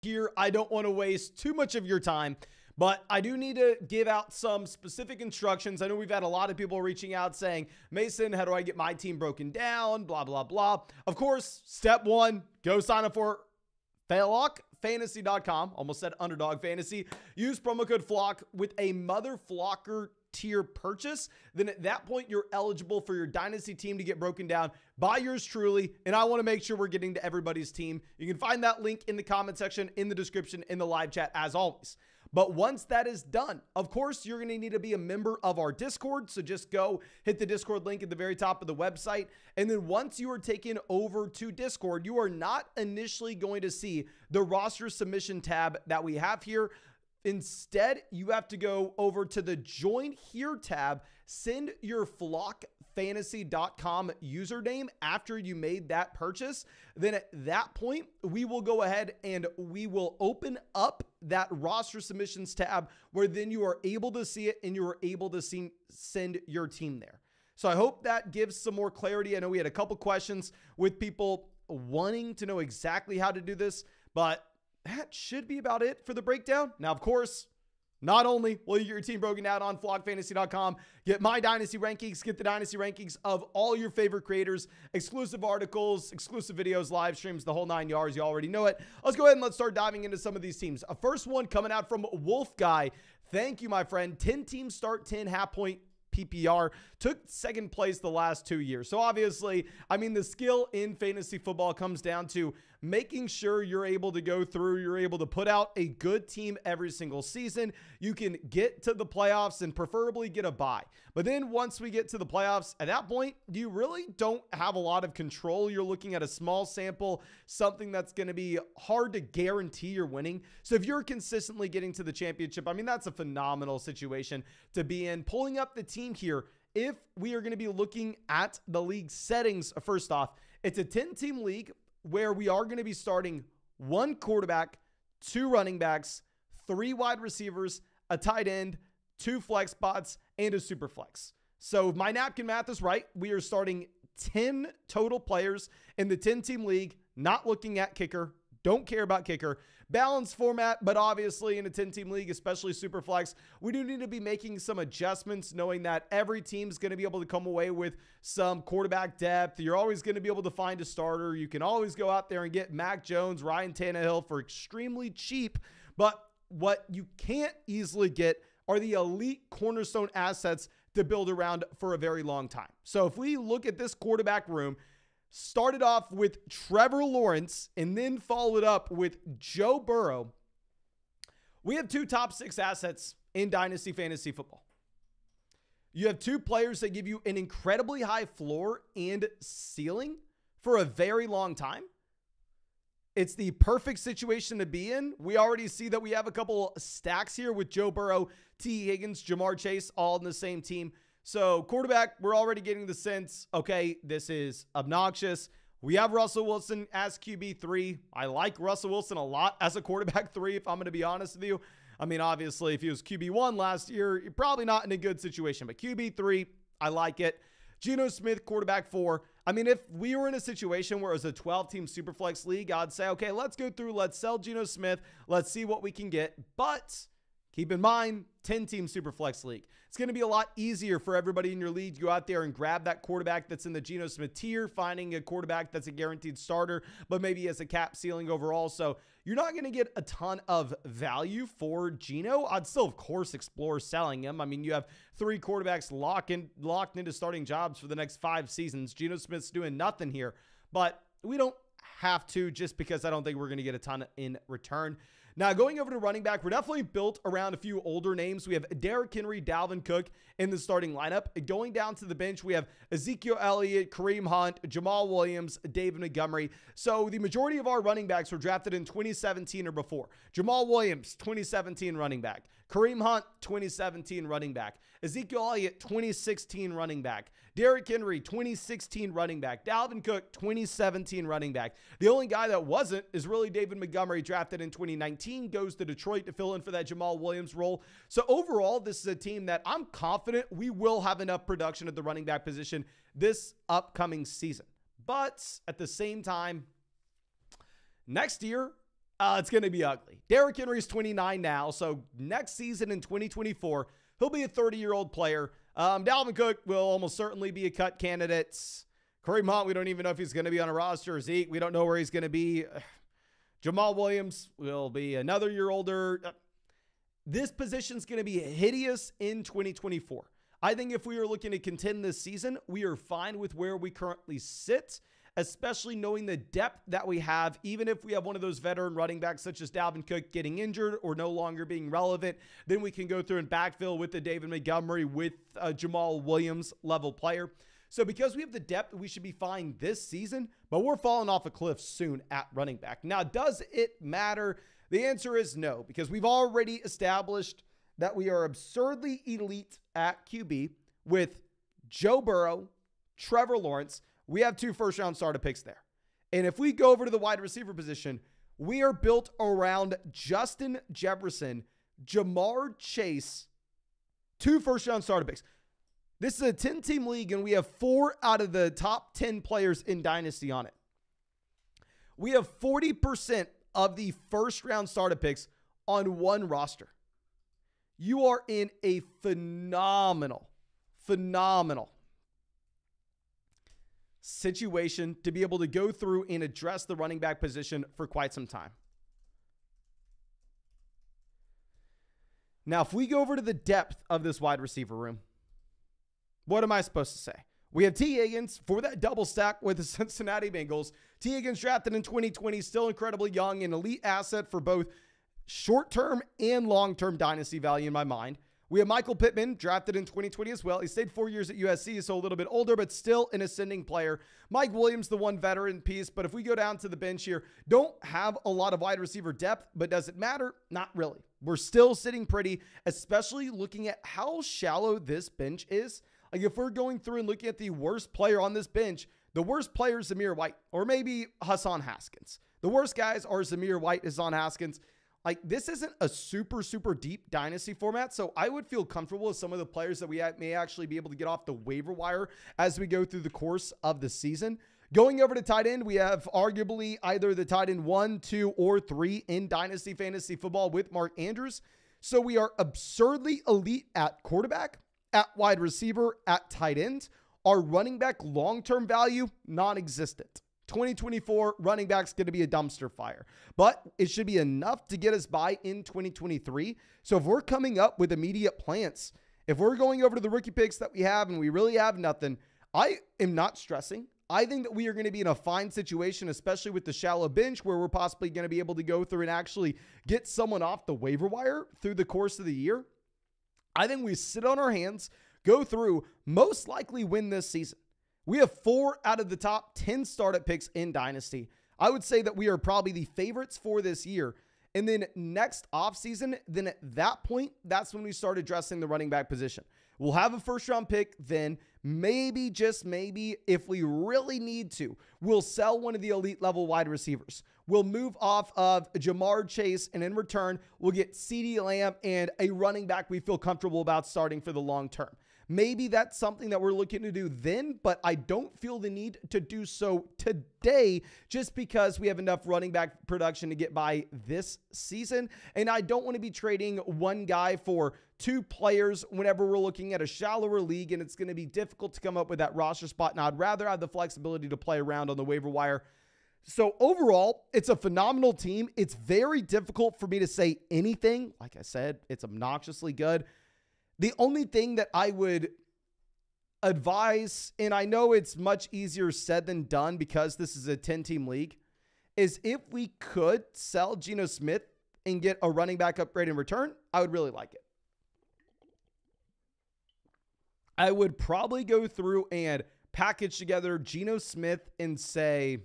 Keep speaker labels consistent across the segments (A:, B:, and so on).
A: here. I don't want to waste too much of your time, but I do need to give out some specific instructions. I know we've had a lot of people reaching out saying, Mason, how do I get my team broken down? Blah, blah, blah. Of course, step one, go sign up for flockfantasy.com. Almost said Underdog Fantasy. Use promo code FLOCK with a Mother Flocker tier purchase. Then at that point, you're eligible for your Dynasty team to get broken down by yours truly. And I want to make sure we're getting to everybody's team. You can find that link in the comment section, in the description, in the live chat, as always. But once that is done, of course, you're going to need to be a member of our Discord. So just go hit the Discord link at the very top of the website. And then once you are taken over to Discord, you are not initially going to see the roster submission tab that we have here. Instead, you have to go over to the Join Here tab, send your flockfantasy.com username after you made that purchase. Then at that point, we will go ahead and we will open up that roster submissions tab where then you are able to see it and you are able to send your team there. So I hope that gives some more clarity. I know we had a couple questions with people wanting to know exactly how to do this, but that should be about it for the breakdown. Now, of course, not only will you get your team broken down on flockfantasy.com, get my Dynasty rankings, get the Dynasty rankings of all your favorite creators, exclusive articles, exclusive videos, live streams, the whole 9 yards. You already know it. Let's go ahead and let's start diving into some of these teams. A first one coming out from Wolf Guy. Thank you, my friend. 10 teams start, 10 half point PPR, took second place the last 2 years. So obviously, I mean, the skill in fantasy football comes down to making sure you're able to go through, you're able to put out a good team every single season. You can get to the playoffs and preferably get a bye. But then once we get to the playoffs, at that point, you really don't have a lot of control. You're looking at a small sample, something that's going to be hard to guarantee you're winning. So if you're consistently getting to the championship, I mean, that's a phenomenal situation to be in. Pulling up the team here, if we are going to be looking at the league settings, first off, it's a 10-team league where we are going to be starting 1 quarterback, 2 running backs, 3 wide receivers, a tight end, 2 flex spots, and a super flex. So if my napkin math is right, we are starting 10 total players in the 10-team league, not looking at kicker, don't care about kicker. Balanced format, but obviously in a 10-team league, especially super flex, we do need to be making some adjustments, knowing that every team's going to be able to come away with some quarterback depth. You're always going to be able to find a starter. You can always go out there and get Mac Jones, Ryan Tannehill for extremely cheap, but what you can't easily get are the elite cornerstone assets to build around for a very long time. So if we look at this quarterback room, started off with Trevor Lawrence and then followed up with Joe Burrow, we have 2 top 6 assets in Dynasty Fantasy Football. You have 2 players that give you an incredibly high floor and ceiling for a very long time. It's the perfect situation to be in. We already see that we have a couple stacks here with Joe Burrow, T. Higgins, Jamar Chase, all in the same team. So quarterback, we're already getting the sense, okay, this is obnoxious. We have Russell Wilson as QB3. I like Russell Wilson a lot as a quarterback 3, if I'm going to be honest with you. I mean, obviously, if he was QB1 last year, you're probably not in a good situation. But QB3, I like it. Geno Smith, quarterback 4. I mean, if we were in a situation where it was a 12-team Superflex league, I'd say, okay, let's go through, let's sell Geno Smith, let's see what we can get. But keep in mind, 10-team Superflex league. It's going to be a lot easier for everybody in your league to go out there and grab that quarterback that's in the Geno Smith tier, finding a quarterback that's a guaranteed starter, but maybe has a cap ceiling overall. So you're not going to get a ton of value for Geno. I'd still, of course, explore selling him. I mean, you have 3 quarterbacks locked into starting jobs for the next 5 seasons. Geno Smith's doing nothing here, but we don't have to, just because I don't think we're going to get a ton in return. Now, going over to running back, we're definitely built around a few older names. We have Derrick Henry, Dalvin Cook in the starting lineup. Going down to the bench, we have Ezekiel Elliott, Kareem Hunt, Jamal Williams, David Montgomery. So the majority of our running backs were drafted in 2017 or before. Jamal Williams, 2017 running back. Kareem Hunt, 2017 running back. Ezekiel Elliott, 2016 running back. Derrick Henry, 2016 running back. Dalvin Cook, 2017 running back. The only guy that wasn't is really David Montgomery, drafted in 2019, goes to Detroit to fill in for that Jamal Williams role. So overall, this is a team that I'm confident we will have enough production at the running back position this upcoming season. But at the same time, next year, It's going to be ugly. Derrick Henry's 29 now, so next season in 2024, he'll be a 30-year-old player. Dalvin Cook will almost certainly be a cut candidate. Kareem Hunt, we don't even know if he's going to be on a roster. Zeke, we don't know where he's going to be. Jamal Williams will be another year older. This position's going to be hideous in 2024. I think if we are looking to contend this season, we are fine with where we currently sit, especially knowing the depth that we have. Even if we have one of those veteran running backs such as Dalvin Cook getting injured or no longer being relevant, then we can go through and backfill with the David Montgomery with a Jamal Williams level player. So because we have the depth, we should be fine this season, but we're falling off a cliff soon at running back. Now, does it matter? The answer is no, because we've already established that we are absurdly elite at QB with Joe Burrow, Trevor Lawrence. We have 2 first-round starter picks there. And if we go over to the wide receiver position, we are built around Justin Jefferson, Jamar Chase, 2 first-round starter picks. This is a 10-team league, and we have 4 out of the top 10 players in Dynasty on it. We have 40% of the first-round starter picks on one roster. You are in a phenomenal situation to be able to go through and address the running back position for quite some time. Now, if we go over to the depth of this wide receiver room, what am I supposed to say? We have T. Higgins for that double stack with the Cincinnati Bengals. T. Higgins drafted in 2020, still incredibly young, an elite asset for both short-term and long-term dynasty value in my mind. We have Michael Pittman, drafted in 2020 as well. He stayed 4 years at USC, so a little bit older, but still an ascending player. Mike Williams, the one veteran piece, but if we go down to the bench here, don't have a lot of wide receiver depth, but does it matter? Not really. We're still sitting pretty, especially looking at how shallow this bench is. Like if we're going through and looking at the worst player on this bench, the worst player is Zamir White, or maybe Hassan Haskins. The worst guys are Zamir White, Hassan Haskins. Like this isn't a super deep dynasty format, so I would feel comfortable with some of the players that we may actually be able to get off the waiver wire as we go through the course of the season. Going over to tight end, we have arguably either the tight end 1, 2, or 3 in Dynasty Fantasy Football with Mark Andrews. So we are absurdly elite at quarterback, at wide receiver, at tight end. Our running back long-term value, non-existent. 2024 running back's going to be a dumpster fire, but it should be enough to get us by in 2023. So if we're coming up with immediate plans, if we're going over to the rookie picks that we have and we really have nothing, I am not stressing. I think that we are going to be in a fine situation, especially with the shallow bench where we're possibly going to be able to go through and actually get someone off the waiver wire through the course of the year. I think we sit on our hands, go through, most likely win this season. We have 4 out of the top 10 startup picks in Dynasty. I would say that we are probably the favorites for this year. And then next offseason, then at that point, that's when we start addressing the running back position. We'll have a first-round pick then. Maybe, just maybe, if we really need to, we'll sell one of the elite level wide receivers. We'll move off of Jamar Chase, and in return, we'll get CeeDee Lamb and a running back we feel comfortable about starting for the long term. Maybe that's something that we're looking to do then, but I don't feel the need to do so today just because we have enough running back production to get by this season. And I don't want to be trading one guy for 2 players whenever we're looking at a shallower league and it's going to be difficult to come up with that roster spot. And I'd rather have the flexibility to play around on the waiver wire. So overall, it's a phenomenal team. It's very difficult for me to say anything. Like I said, it's obnoxiously good. The only thing that I would advise, and I know it's much easier said than done because this is a 10-team league, is if we could sell Geno Smith and get a running back upgrade in return, I would really like it. I would probably go through and package together Geno Smith and say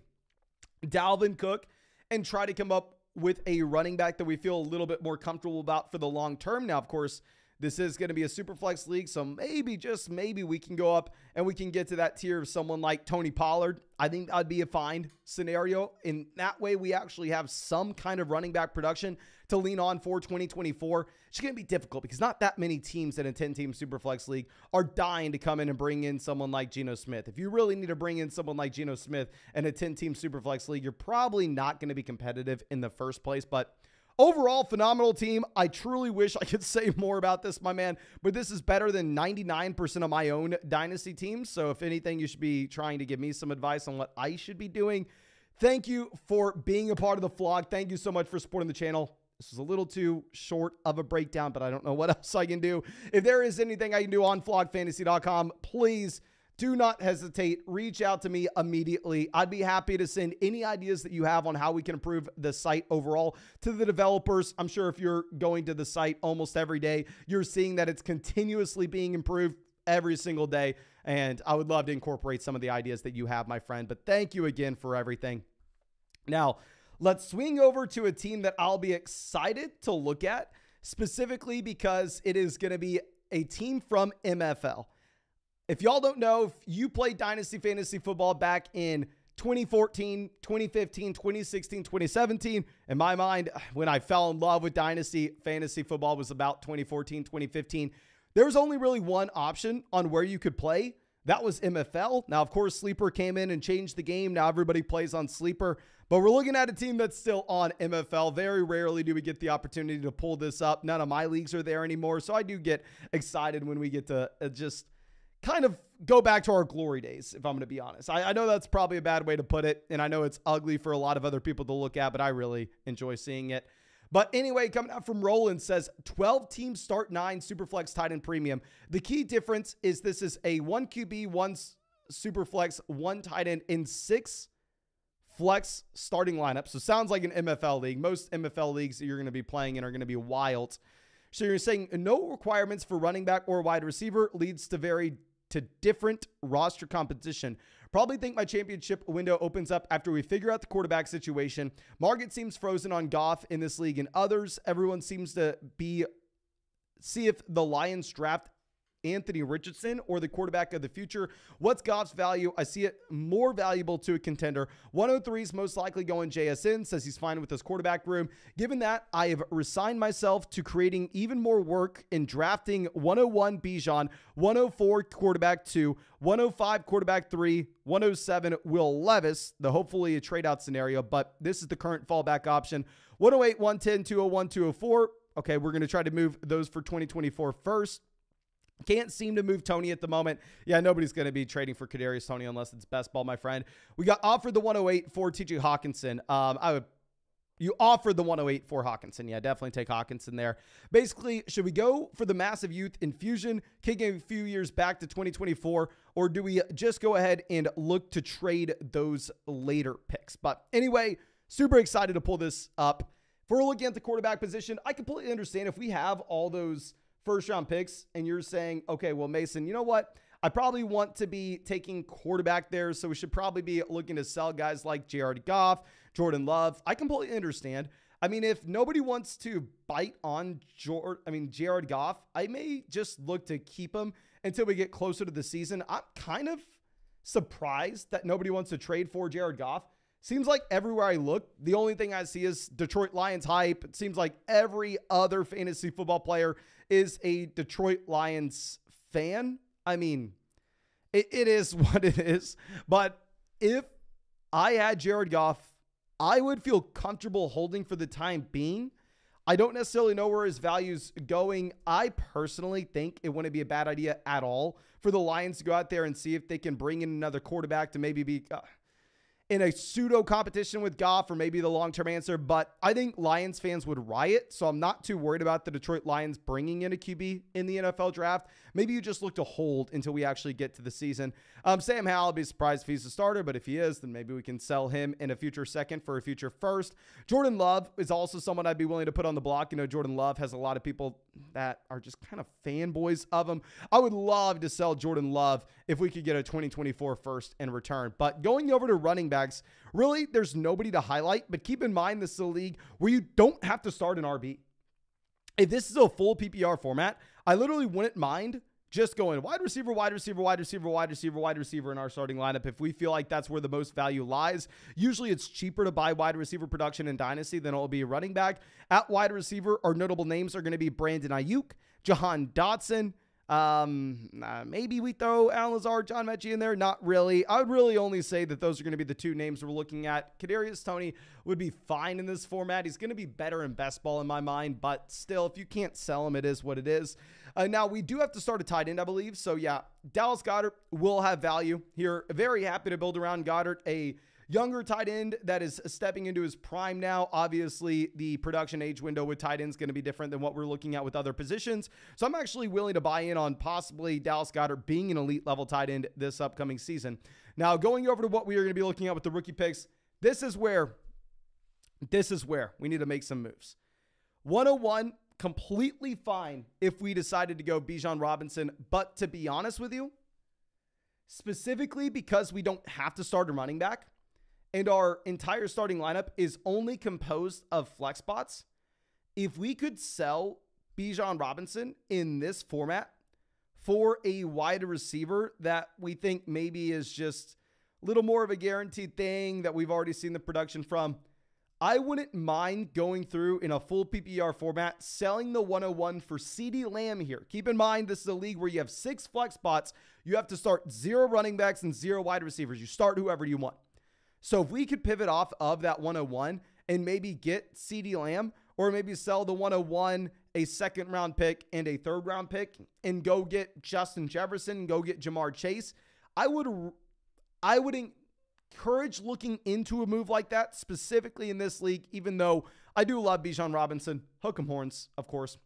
A: Dalvin Cook and try to come up with a running back that we feel a little bit more comfortable about for the long term. Now, of course, This is going to be a super flex league, so maybe, just maybe, we can go up and we can get to that tier of someone like Tony Pollard. I think that'd be a fine scenario. In that way, we actually have some kind of running back production to lean on for 2024. It's going to be difficult because not that many teams in a 10-team super flex league are dying to come in and bring in someone like Geno Smith. If you really need to bring in someone like Geno Smith in a 10-team super flex league, you're probably not going to be competitive in the first place, but overall, phenomenal team. I truly wish I could say more about this, my man, but this is better than 99% of my own Dynasty teams. So if anything, you should be trying to give me some advice on what I should be doing. Thank you for being a part of the vlog. Thank you so much for supporting the channel. This is a little too short of a breakdown, but I don't know what else I can do. If there is anything I can do on vlogfantasy.com, please do not hesitate. Reach out to me immediately. I'd be happy to send any ideas that you have on how we can improve the site overall to the developers. I'm sure if you're going to the site almost every day, you're seeing that it's continuously being improved every single day. And I would love to incorporate some of the ideas that you have, my friend. But thank you again for everything. Now, let's swing over to a team that I'll be excited to look at, specifically because it is going to be a team from MFL. If y'all don't know, if you played Dynasty Fantasy Football back in 2014, 2015, 2016, 2017, in my mind, when I fell in love with Dynasty Fantasy Football was about 2014, 2015. There was only really one option on where you could play. That was MFL. Now, of course, Sleeper came in and changed the game. Now everybody plays on Sleeper, but we're looking at a team that's still on MFL. Very rarely do we get the opportunity to pull this up. None of my leagues are there anymore, so I do get excited when we get to just kind of go back to our glory days, if I'm going to be honest. I know that's probably a bad way to put it, and I know it's ugly for a lot of other people to look at, but I really enjoy seeing it. But anyway, coming out from Roland says 12 teams start 9 Superflex tight end premium. The key difference is this is a 1 QB, 1 Superflex, 1 tight end in 6 flex starting lineup. So sounds like an MFL league. Most MFL leagues that you're going to be playing in are going to be wild. So you're saying no requirements for running back or wide receiver leads to different roster competition. Probably think my championship window opens up after we figure out the quarterback situation. Market seems frozen on Goff in this league and others. Everyone seems to see if the Lions draft Anthony Richardson or the quarterback of the future. What's Goff's value? I see it more valuable to a contender. 103 is most likely going JSN, says he's fine with his quarterback room. Given that, I have resigned myself to creating even more work in drafting 101 Bijan, 104 quarterback 2, 105 quarterback 3, 107 Will Levis, hopefully a trade out scenario, but this is the current fallback option. 108, 110, 201, 204. Okay, we're going to try to move those for 2024 first. Can't seem to move Tony at the moment. Yeah, nobody's going to be trading for Kadarius Toney unless it's best ball, my friend. We got offered the 108 for TJ Hawkinson. You offered the 108 for Hawkinson. Yeah, definitely take Hawkinson there. Basically, should we go for the massive youth infusion, kicking a few years back to 2024, or do we just go ahead and look to trade those later picks? But anyway, super excited to pull this up. If we're looking at the quarterback position, I completely understand if we have all those first round picks and you're saying, okay, well, Mason, you know what? I probably want to be taking quarterback there. So we should probably be looking to sell guys like Jared Goff, Jordan Love. I completely understand. I mean, if nobody wants to bite on Jared Goff, I may just look to keep him until we get closer to the season. I'm kind of surprised that nobody wants to trade for Jared Goff. Seems like everywhere I look, the only thing I see is Detroit Lions hype. It seems like every other fantasy football player is a Detroit Lions fan. I mean, it is what it is. But if I had Jared Goff, I would feel comfortable holding for the time being. I don't necessarily know where his value's going. I personally think it wouldn't be a bad idea at all for the Lions to go out there and see if they can bring in another quarterback to maybe be in a pseudo competition with Goff, or maybe the long-term answer. But I think Lions fans would riot, so I'm not too worried about the Detroit Lions bringing in a QB in the NFL draft. Maybe you just look to hold until we actually get to the season. Sam Howell, I'll be surprised if he's a starter, but if he is, then maybe we can sell him in a future second for a future first. Jordan Love is also someone I'd be willing to put on the block. You know, Jordan Love has a lot of people that are just kind of fanboys of him. I would love to sell Jordan Love if we could get a 2024 first in return. But going over to running backs, really, there's nobody to highlight, but keep in mind this is a league where you don't have to start an RB. if this is a full PPR format, I literally wouldn't mind just going wide receiver, wide receiver, wide receiver, wide receiver, wide receiver in our starting lineup if we feel like that's where the most value lies. Usually it's cheaper to buy wide receiver production in Dynasty than it'll be a running back. At wide receiver, our notable names are going to be Brandon Ayuk, Jahan Dotson. Maybe we throw Alan Lazard, John Mechie in there. Not really. I would really only say that those are going to be the two names we're looking at. Kadarius Toney would be fine in this format. He's going to be better in best ball in my mind, but still, if you can't sell him, it is what it is. Now, we do have to start a tight end, I believe. So, yeah, Dallas Goedert will have value here. Very happy to build around Goedert, a younger tight end that is stepping into his prime now. Obviously, the production age window with tight ends is going to be different than what we're looking at with other positions. So I'm actually willing to buy in on possibly Dallas Goedert being an elite level tight end this upcoming season. Now, going over to what we are going to be looking at with the rookie picks, this is where we need to make some moves. 101, completely fine if we decided to go Bijan Robinson, but to be honest with you, specifically because we don't have to start a running back, and our entire starting lineup is only composed of flex spots, if we could sell Bijan Robinson in this format for a wide receiver that we think maybe is just a little more of a guaranteed thing that we've already seen the production from, I wouldn't mind going through in a full PPR format, selling the 101 for CeeDee Lamb here. Keep in mind, this is a league where you have 6 flex spots. You have to start 0 running backs and 0 wide receivers. You start whoever you want. So if we could pivot off of that 101 and maybe get CeeDee Lamb, or maybe sell the 101, a 2nd round pick and a 3rd round pick, and go get Justin Jefferson and go get Jamar Chase, I would encourage looking into a move like that, specifically in this league, even though I do love Bijan Robinson. Hook 'em horns, of course.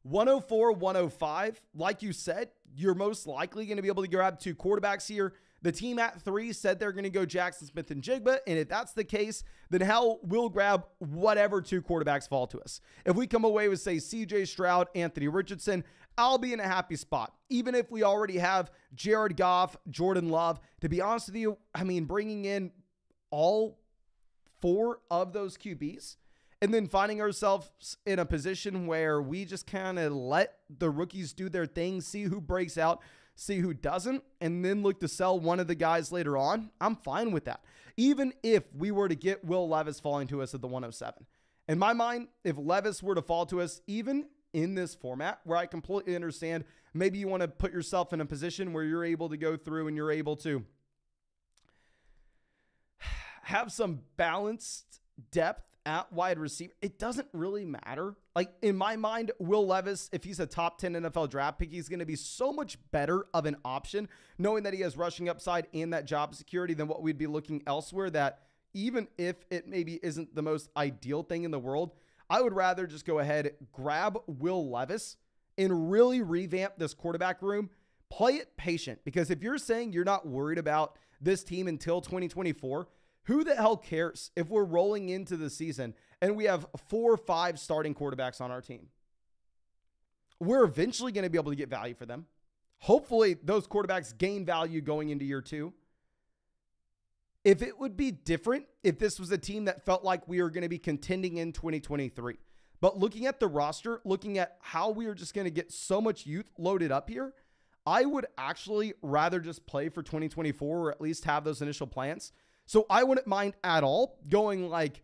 A: 104, 105, like you said, you're most likely going to be able to grab 2 quarterbacks here. The team at 3 said they're going to go Jackson Smith and Jigba, and if that's the case, then hell, we'll grab whatever 2 quarterbacks fall to us. If we come away with, say, CJ Stroud, Anthony Richardson, I'll be in a happy spot. Even if we already have Jared Goff, Jordan Love, to be honest with you, I mean, bringing in all 4 of those QBs and then finding ourselves in a position where we just kind of let the rookies do their thing, see who breaks out, see who doesn't, and then look to sell one of the guys later on, I'm fine with that. Even if we were to get Will Levis falling to us at the 107. In my mind, if Levis were to fall to us, even in this format, where I completely understand, maybe you want to put yourself in a position where you're able to go through and you're able to have some balanced depth at wide receiver, it doesn't really matter. Like, in my mind, Will Levis, if he's a top 10 NFL draft pick, he's going to be so much better of an option, knowing that he has rushing upside and that job security than what we'd be looking elsewhere, that even if it maybe isn't the most ideal thing in the world, I would rather just go ahead, grab Will Levis and really revamp this quarterback room. Play it patient, because if you're saying you're not worried about this team until 2024, who the hell cares if we're rolling into the season and we have 4 or 5 starting quarterbacks on our team? We're eventually going to be able to get value for them. Hopefully, those quarterbacks gain value going into year 2. If it would be different if this was a team that felt like we were going to be contending in 2023. But looking at the roster, looking at how we are just going to get so much youth loaded up here, I would actually rather just play for 2024, or at least have those initial plans. So I wouldn't mind at all going like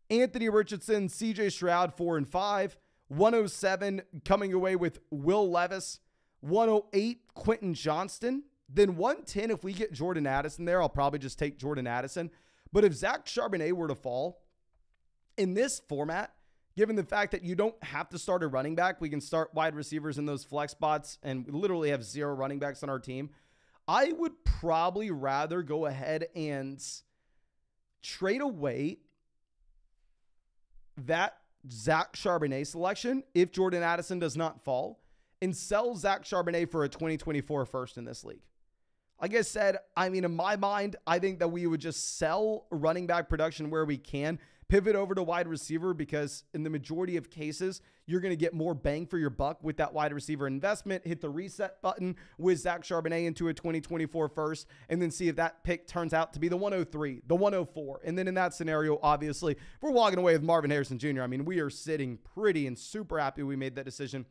A: Anthony Richardson, CJ Stroud, 4 and 5, 107 coming away with Will Levis, 108 Quentin Johnston, then 110 if we get Jordan Addison there. I'll probably just take Jordan Addison. But if Zach Charbonnet were to fall in this format, given the fact that you don't have to start a running back, we can start wide receivers in those flex spots, and we literally have 0 running backs on our team, I would probably rather go ahead and trade away that Zach Charbonnet selection if Jordan Addison does not fall, and sell Zach Charbonnet for a 2024 first in this league. Like I said, I mean, in my mind, I think that we would just sell running back production where we can, pivot over to wide receiver, because in the majority of cases, you're going to get more bang for your buck with that wide receiver investment. Hit the reset button with Zach Charbonnet into a 2024 first, and then see if that pick turns out to be the 103, the 104. And then in that scenario, obviously, if we're walking away with Marvin Harrison Jr., I mean, we are sitting pretty and super happy we made that decision.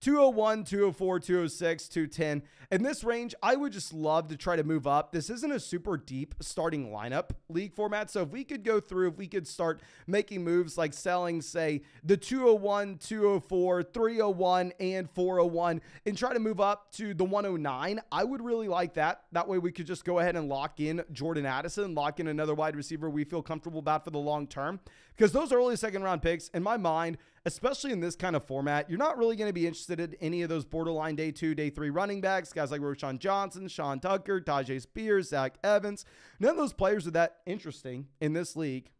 A: 201, 204, 206, 210. In this range, I would just love to try to move up. This isn't a super deep starting lineup league format. So if we could go through, if we could start making moves like selling, say, the 201, 204, 301, and 401, and try to move up to the 109, I would really like that. That way we could just go ahead and lock in Jordan Addison, lock in another wide receiver we feel comfortable about for the long term. Because those early second round picks, in my mind, especially in this kind of format, you're not really going to be interested in any of those borderline day 2, day 3 running backs, guys like Roshan Johnson, Sean Tucker, Tajay Spears, Zach Evans. None of those players are that interesting in this league.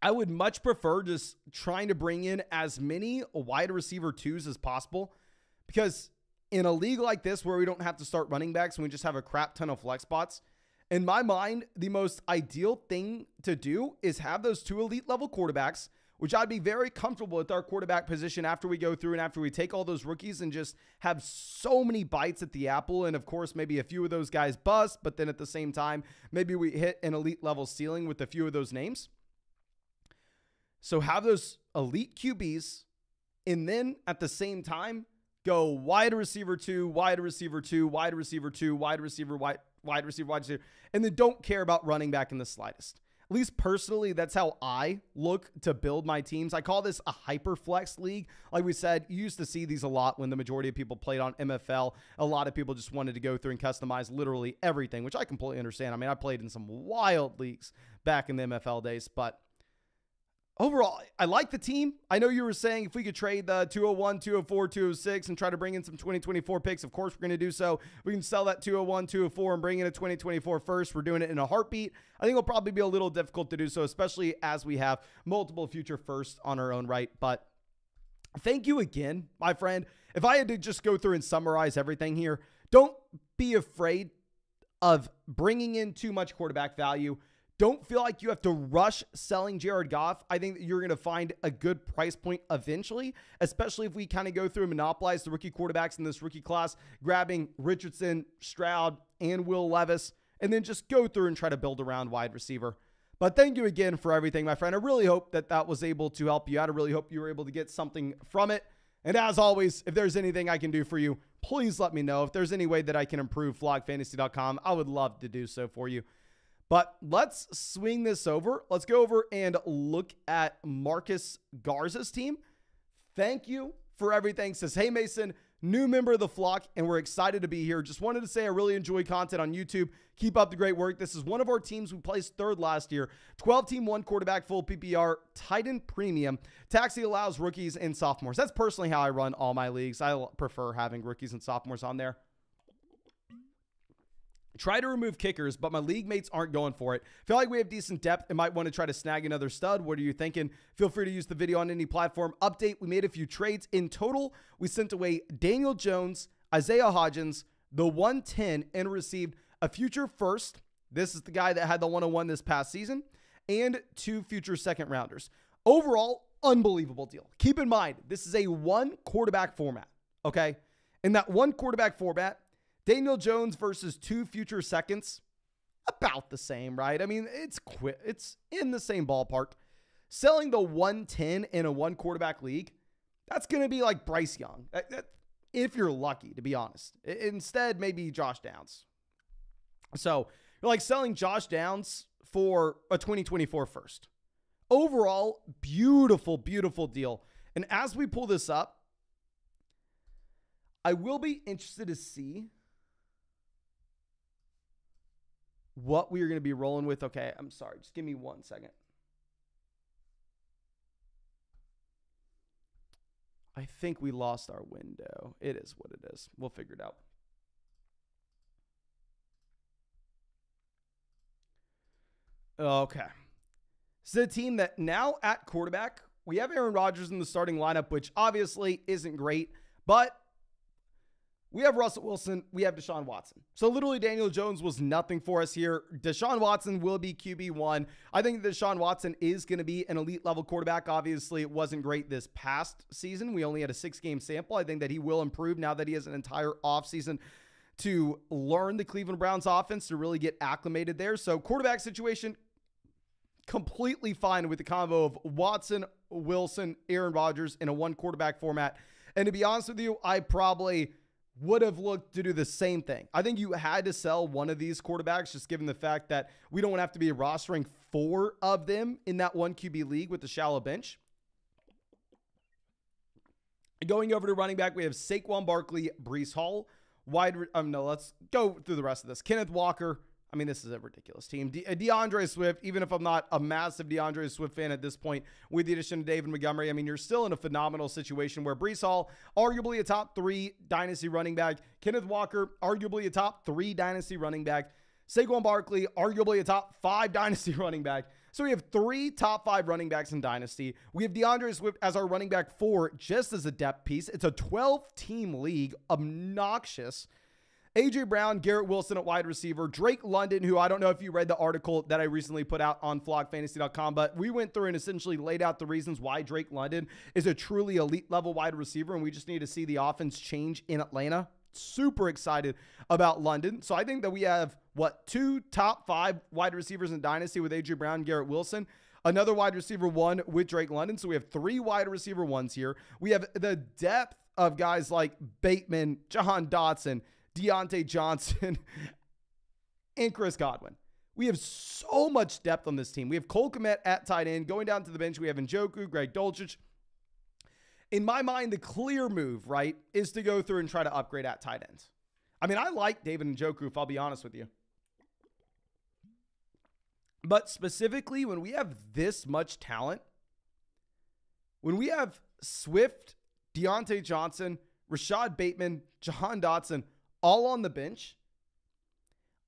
A: I would much prefer just trying to bring in as many wide receiver 2s as possible, because in a league like this where we don't have to start running backs and we just have a crap ton of flex spots, in my mind, the most ideal thing to do is have those 2 elite level quarterbacks, which I'd be very comfortable with our quarterback position after we go through and after we take all those rookies and just have so many bites at the apple. And of course, maybe a few of those guys bust, but then at the same time, maybe we hit an elite level ceiling with a few of those names. So have those elite QBs, and then at the same time, go wide receiver 2, wide receiver 2, wide receiver 2, wide receiver, wide receiver, and then don't care about running back in the slightest. At least personally, that's how I look to build my teams. I call this a hyper flex league. Like we said, you used to see these a lot when the majority of people played on MFL. A lot of people just wanted to go through and customize literally everything, which I completely understand. I mean, I played in some wild leagues back in the MFL days, but overall, I like the team. I know you were saying if we could trade the 201, 204, 206 and try to bring in some 2024 picks, of course we're going to do so. We can sell that 201, 204 and bring in a 2024 first. We're doing it in a heartbeat. I think it'll probably be a little difficult to do so, especially as we have multiple future firsts on our own right. But thank you again, my friend. If I had to just go through and summarize everything here, don't be afraid of bringing in too much quarterback value. Don't feel like you have to rush selling Jared Goff. I think that you're going to find a good price point eventually, especially if we kind of go through and monopolize the rookie quarterbacks in this rookie class, grabbing Richardson, Stroud, and Will Levis, and then just go through and try to build around wide receiver. But thank you again for everything, my friend. I really hope that that was able to help you out. I really hope you were able to get something from it. And as always, if there's anything I can do for you, please let me know. If there's any way that I can improve flogfantasy.com, I would love to do so for you. But let's swing this over. Let's go over and look at Marcus Garza's team. Thank you for everything. Says, hey, Mason, new member of the flock, and we're excited to be here. Just wanted to say I really enjoy content on YouTube. Keep up the great work. This is one of our teams we placed third last year. 12-team, 1 quarterback, full PPR, Titan Premium. Taxi allows rookies and sophomores. That's personally how I run all my leagues. I prefer having rookies and sophomores on there. Try to remove kickers, but my league mates aren't going for it. Feel like we have decent depth and might want to try to snag another stud. What are you thinking? Feel free to use the video on any platform. Update, we made a few trades. In total, we sent away Daniel Jones, Isaiah Hodgins, the 110, and received a future first. This is the guy that had the 101 this past season, and 2 future second rounders. Overall, unbelievable deal. Keep in mind, this is a 1 quarterback format, okay? In that 1 quarterback format, Daniel Jones versus 2 future seconds, about the same, right? I mean, it's in the same ballpark. Selling the 110 in a 1 quarterback league, that's going to be like Bryce Young, if you're lucky, to be honest. Instead, maybe Josh Downs. So you're like selling Josh Downs for a 2024 first. Overall, beautiful, beautiful deal. And as we pull this up, I will be interested to see what we are going to be rolling with. Okay, I'm sorry. Just give me 1 second. I think we lost our window. It is what it is. We'll figure it out. Okay. So the team that now at quarterback, we have Aaron Rodgers in the starting lineup, which obviously isn't great, but We have Russell Wilson. We have Deshaun Watson. So literally Daniel Jones was nothing for us here. Deshaun Watson will be QB1. I think Deshaun Watson is going to be an elite level quarterback. Obviously, it wasn't great this past season. We only had a 6-game sample. I think that he will improve now that he has an entire offseason to learn the Cleveland Browns offense, to really get acclimated there. So quarterback situation, completely fine with the combo of Watson, Wilson, Aaron Rodgers in a one quarterback format. And to be honest with you, I probably would have looked to do the same thing. I think you had to sell one of these quarterbacks, just given the fact that we don't have to be rostering 4 of them in that one QB league with the shallow bench. Going over to running back, we have Saquon Barkley, Breece Hall, let's go through the rest of this. Kenneth Walker. I mean, this is a ridiculous team. DeAndre Swift, even if I'm not a massive DeAndre Swift fan at this point, with the addition of David Montgomery, I mean, you're still in a phenomenal situation where Breece Hall, arguably a top 3 dynasty running back. Kenneth Walker, arguably a top 3 dynasty running back. Saquon Barkley, arguably a top 5 dynasty running back. So we have 3 top 5 running backs in dynasty. We have DeAndre Swift as our running back 4, just as a depth piece. It's a 12-team league, obnoxious. AJ Brown, Garrett Wilson at wide receiver, Drake London, who I don't know if you read the article that I recently put out on flockfantasy.com, but we went through and essentially laid out the reasons why Drake London is a truly elite level wide receiver, and we just need to see the offense change in Atlanta. Super excited about London. So I think that we have, 2 top 5 wide receivers in dynasty with AJ Brown, Garrett Wilson, another wide receiver 1 with Drake London. So we have 3 wide receiver 1s here. We have the depth of guys like Bateman, Jahan Dotson, Deontay Johnson, and Chris Godwin. We have so much depth on this team. We have Cole Kmet at tight end. Going down to the bench, we have Njoku, Greg Dulcich. In my mind, the clear move, right, is to go through and try to upgrade at tight ends. I mean, I like David Njoku, if I'll be honest with you. But specifically, when we have this much talent, when we have Swift, Deontay Johnson, Rashad Bateman, Jahan Dotson, all on the bench,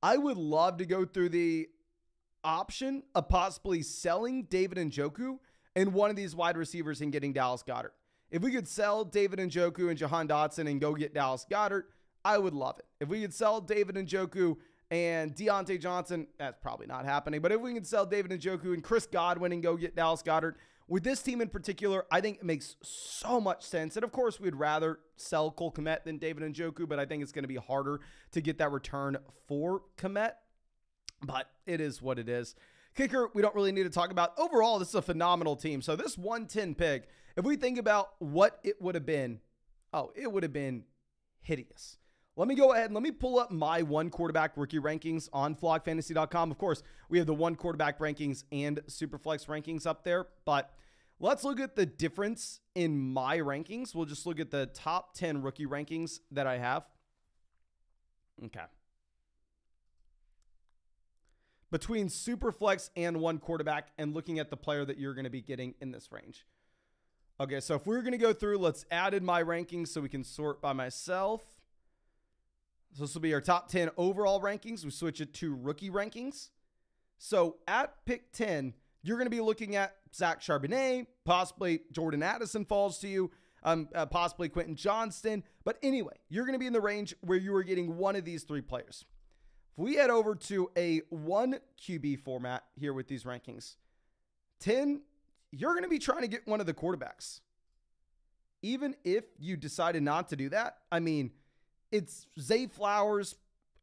A: I would love to go through the option of possibly selling David Njoku and one of these wide receivers and getting Dallas Goedert. If we could sell David Njoku and Jahan Dotson and go get Dallas Goedert, I would love it. If we could sell David Njoku and Deontay Johnson, that's probably not happening. But if we can sell David Njoku and Chris Godwin and go get Dallas Goedert, with this team in particular, I think it makes so much sense. And of course, we'd rather sell Cole Kmet than David Njoku, but I think it's going to be harder to get that return for Kmet. But it is what it is. Kicker, we don't really need to talk about. Overall, this is a phenomenal team. So this 110 pick, if we think about what it would have been, it would have been hideous. Let me go ahead and let me pull up my one quarterback rookie rankings on flockfantasy.com. Of course, we have the one quarterback rankings and Superflex rankings up there, but let's look at the difference in my rankings. We'll just look at the top 10 rookie rankings that I have. Okay. Between Superflex and one quarterback and looking at the player that you're going to be getting in this range. Okay, so if we're going to go through, let's add in my rankings so we can sort by myself. So this will be our top 10 overall rankings. We switch it to rookie rankings. So at pick 10, you're going to be looking at Zach Charbonnet, possibly Jordan Addison falls to you, possibly Quentin Johnston. But anyway, you're going to be in the range where you are getting one of these 3 players. If we head over to a 1 QB format here with these rankings, 10, you're going to be trying to get one of the quarterbacks. Even if you decided not to do that, I mean, it's Zay Flowers,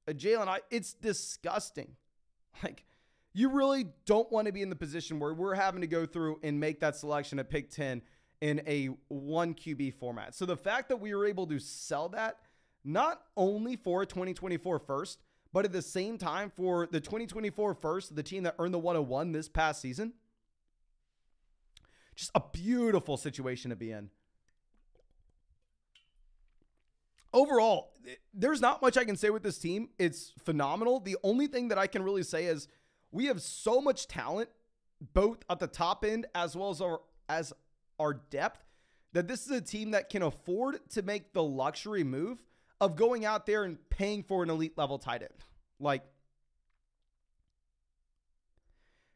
A: Jalen. It's disgusting. Like, you really don't want to be in the position where we're having to go through and make that selection at pick 10 in a 1 QB format. So the fact that we were able to sell that, not only for a 2024 first, but at the same time for the 2024 first, the team that earned the 101 this past season, just a beautiful situation to be in. Overall, there's not much I can say with this team. It's phenomenal. The only thing that I can really say is we have so much talent, both at the top end as well as our depth, that this is a team that can afford to make the luxury move of going out there and paying for an elite level tight end. Like,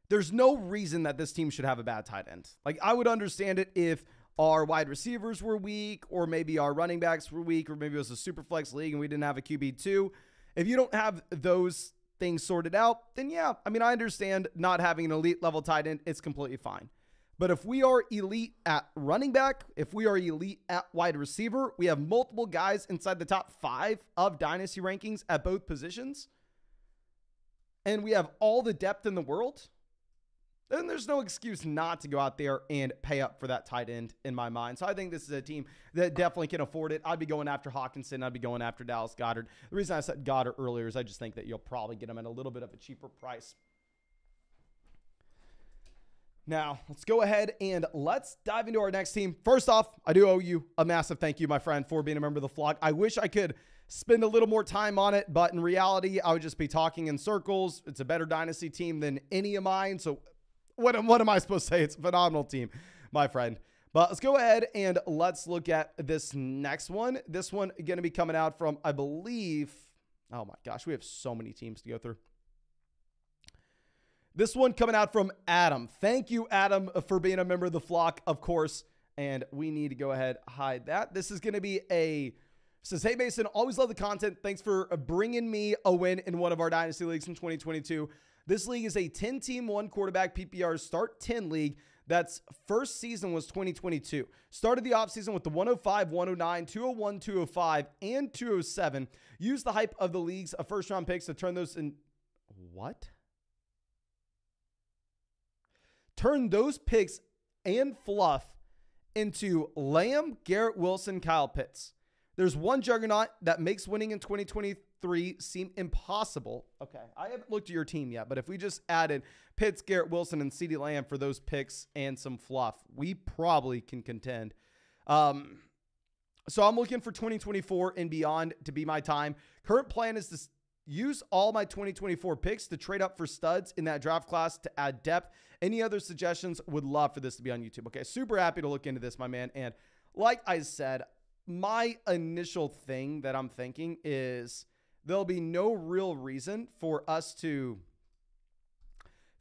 A: there's no reason that this team should have a bad tight end. Like, I would understand it if our wide receivers were weak, or maybe our running backs were weak, or maybe it was a super flex league and we didn't have a QB2. If you don't have those things sorted out, then yeah, I mean, I understand not having an elite level tight end. It's completely fine. But if we are elite at running back, if we are elite at wide receiver, we have multiple guys inside the top 5 of Dynasty rankings at both positions, and we have all the depth in the world, then there's no excuse not to go out there and pay up for that tight end in my mind. So I think this is a team that definitely can afford it. I'd be going after Hawkinson. I'd be going after Dallas Goedert. The reason I said Goddard earlier is I just think that you'll probably get him at a little bit of a cheaper price. Now, let's go ahead and let's dive into our next team. First off, I do owe you a massive thank you, my friend, for being a member of the flock. I wish I could spend a little more time on it, but in reality, I would just be talking in circles. It's a better Dynasty team than any of mine, so what am I supposed to say? It's a phenomenal team, my friend. But let's go ahead and let's look at this next one. This one going to be coming out from, I believe, oh my gosh, we have so many teams to go through. This one coming out from Adam. Thank you, Adam, for being a member of the flock, of course. And we need to go ahead and hide that. This is going to be says, hey, Mason, always love the content. Thanks for bringing me a win in one of our Dynasty leagues in 2022. This league is a 10-team, 1-quarterback PPR start 10 league. That's first season was 2022. Started the offseason with the 105, 109, 201, 205, and 207. Used the hype of the league's first-round picks to turn those in... What? Turn those picks and fluff into Lamb, Garrett Wilson, Kyle Pitts. There's one juggernaut that makes winning in 2023 seem impossible. Okay, I haven't looked at your team yet, but if we just added Pitts, Garrett Wilson, and CeeDee Lamb for those picks and some fluff, we probably can contend. So I'm looking for 2024 and beyond to be my time. Current plan is to use all my 2024 picks to trade up for studs in that draft class to add depth. Any other suggestions? Would love for this to be on YouTube. Okay, super happy to look into this, my man. And like I said, my initial thing that I'm thinking is there'll be no real reason for us to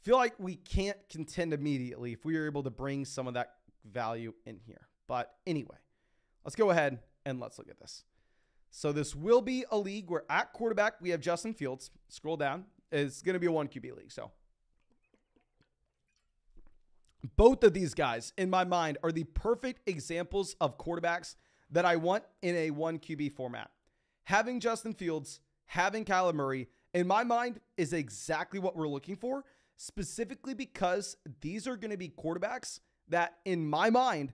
A: feel like we can't contend immediately if we are able to bring some of that value in here. But anyway, let's go ahead and let's look at this. So this will be a league where at quarterback, we have Justin Fields. Scroll down. It's going to be a 1 QB league. So both of these guys, in my mind, are the perfect examples of quarterbacks that I want in a 1 QB format. Having Justin Fields, having Kyler Murray, in my mind, is exactly what we're looking for, specifically because these are going to be quarterbacks that, in my mind,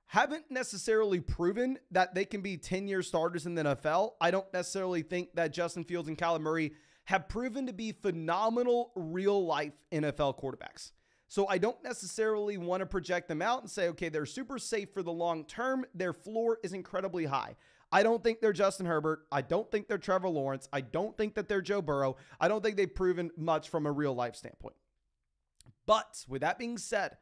A: haven't necessarily proven that they can be 10-year starters in the NFL. I don't necessarily think that Justin Fields and Kyler Murray have proven to be phenomenal real-life NFL quarterbacks. So I don't necessarily want to project them out and say, okay, they're super safe for the long term. Their floor is incredibly high. I don't think they're Justin Herbert. I don't think they're Trevor Lawrence. I don't think that they're Joe Burrow. I don't think they've proven much from a real-life standpoint. But with that being said,